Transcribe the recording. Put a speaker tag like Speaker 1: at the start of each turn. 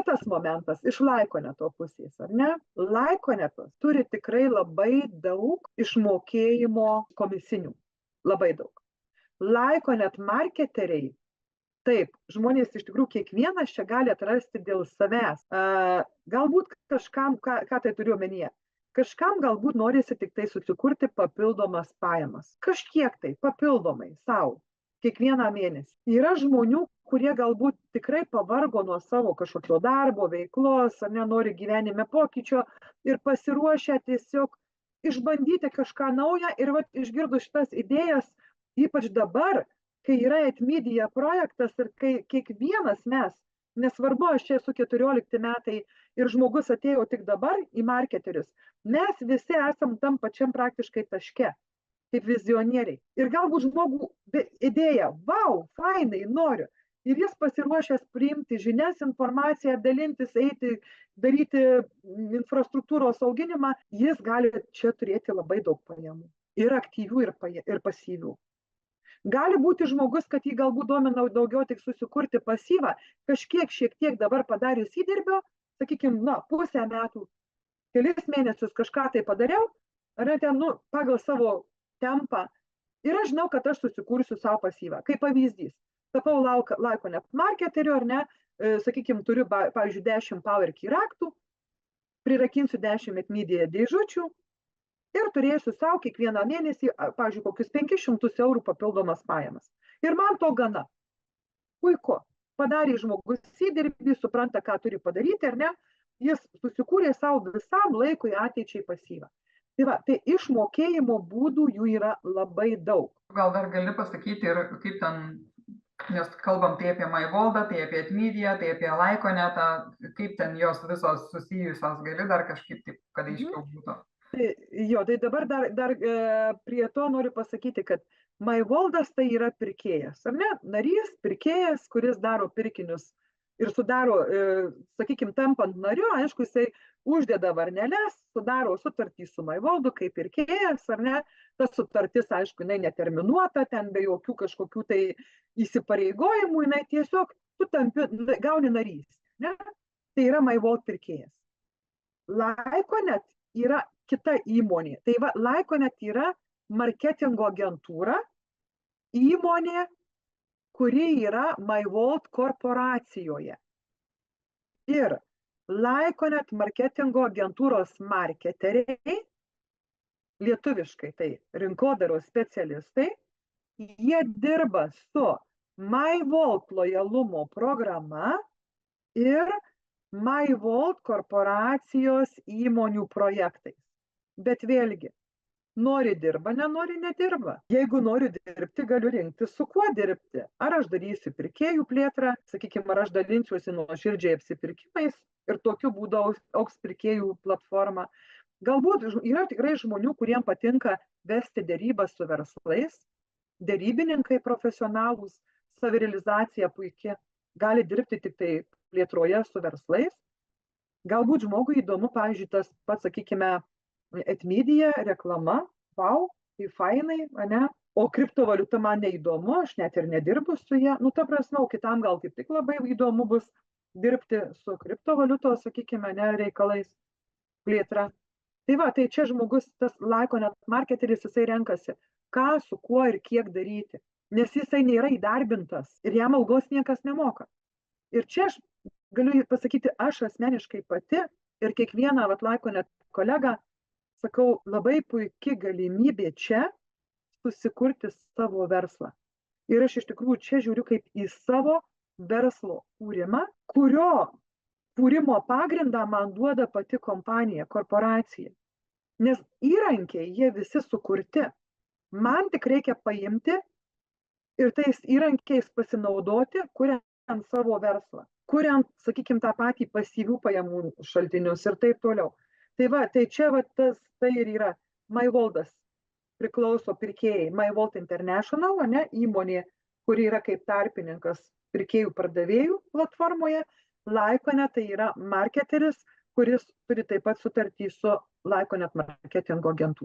Speaker 1: Kitas momentas iš Laikoneto pusės, ar ne? Laikonetas turi tikrai labai daug išmokėjimo komisinių. Labai daug. Laikonet marketeriai, taip, žmonės iš tikrųjų kiekvienas čia gali atrasti dėl savęs. Galbūt kažkam, ką tai turiu omenyje, kažkam galbūt norisi tik tai susikurti papildomas pajamas. Kažkiek tai papildomai savo. Kiekvieną mėnesį. Yra žmonių, kurie galbūt tikrai pavargo nuo savo kažkokio darbo, veiklos, ar nenori gyvenime pokyčio ir pasiruošę tiesiog išbandyti kažką naują ir išgirdus šitas idėjas, ypač dabar, kai yra Etmedia projektas ir kai kiekvienas mes, nesvarbu, aš čia esu 14 metai ir žmogus atėjo tik dabar į marketerius, mes visi esam tam pačiam praktiškai taške. Kaip vizionieriai. Ir galbūt žmogų idėja, vau, fainai, noriu. Ir jis pasiruošęs priimti žinias, informaciją, dalintis, eiti, daryti infrastruktūros auginimą, jis gali čia turėti labai daug pajamų. Ir aktyvių, ir pasyvių. Gali būti žmogus, kad jį galbūt domina daugiau tik susikurti pasyvą, kažkiek šiek tiek dabar padarius įdirbio, sakykime, pusę metų, kelis mėnesius kažką tai padariau, ar ten, pagal savo tempą. Ir aš žinau, kad aš susikursiu savo pasyvą. Kaip pavyzdys, tapau Laikonet marketeriu, ar ne, sakykime, turiu, pavyzdžiui, 10 PowerKey raktų, prirakinsiu 10 Etmedia dėžučių ir turėsiu savo kiekvieną mėnesį, pavyzdžiui, kokius 500 eurų papildomas pajamas. Ir man to gana. Puiku. Padarė žmogus įdirbį, supranta, ką turi padaryti, ar ne, jis susikūrė savo visam laikui ateičiai pasyvą. Tai išmokėjimo būdų jų yra labai daug.
Speaker 2: Gal dar gali pasakyti ir kaip ten, nes kalbam tai apie MyVoldą, tai apie Etmedia, tai apie Laikonetą, kaip ten jos visos susijusios, gali dar kažkaip taip, kad aiškiau būtų.
Speaker 1: Tai dabar dar prie to noriu pasakyti, kad MyVoldas tai yra pirkėjas, ar ne? Narys, pirkėjas, kuris daro pirkinius ir sudaro, sakykime, tampant nariu, aišku, jisai uždeda varneles, sudaro sutartį su MyVoldu kaip pirkėjas, ar ne? Ta sutartis, aišku, jinai neterminuota, ten be jokių kažkokių tai įsipareigojimų, jinai tiesiog tu gauni narys, ne? Tai yra MyVold pirkėjas. Laikonet yra kita įmonė. Tai Laikonet yra marketingo agentūra, įmonė, kuri yra MyVold korporacijoje. Ir Laikonet marketingo agentūros marketeriai, lietuviškai tai rinkodaros specialistai, jie dirba su MyVold lojalumo programa ir MyVold korporacijos įmonių projektais. Bet vėlgi, nori dirba, nenori nedirba. Jeigu noriu dirbti, galiu rinktis, su kuo dirbti. Ar aš darysiu pirkėjų plėtrą, sakykime, ar aš dalinsiuosi nuoširdžiai apsipirkimais ir tokiu būdu augs pirkėjų platforma. Galbūt yra tikrai žmonių, kuriems patinka vesti dėrybas su verslais, dėrybininkai profesionalūs, savirealizacija puikia, gali dirbti tik tai plėtroje su verslais. Galbūt žmogui įdomu, pavyzdžiui, tas pats, sakykime, Etmedia, reklama, vau, tai fainai, ne? O kriptovaliuta man neįdomu, aš net ir nedirbu su ją. Ta prasme, kitam gal kaip tik labai įdomu bus dirbti su kriptovaliutos, sakykime, reikalais, plėtra. Tai čia žmogus, tas Laikonet marketeris, jisai renkasi, ką, su kuo ir kiek daryti. Nes jisai nėra įdarbintas ir jam algos niekas nemoka. Ir čia aš galiu pasakyti, aš asmeniškai pati ir kiekvieną Laikonet kolegą, sakau, labai puikia galimybė čia susikurti savo verslą. Ir aš iš tikrųjų čia žiūriu kaip į savo verslo kūrimą, kurio kūrimo pagrindą man duoda pati kompanija, korporacija. Nes įrankiai, jie visi sukurti. Man tik reikia paimti ir tais įrankiais pasinaudoti, kuriant savo verslą. Kuriant, sakykime, tą patį pasyvių pajamų šaltinius ir taip toliau. Tai čia tai ir yra. MyVoldas priklauso pirkėjai, MyVold International, įmonė, kuri yra kaip tarpininkas pirkėjų pardavėjų platformoje. Laikonet tai yra marketeris, kuris turi taip pat sutartį su Laikonet marketingo agentūra.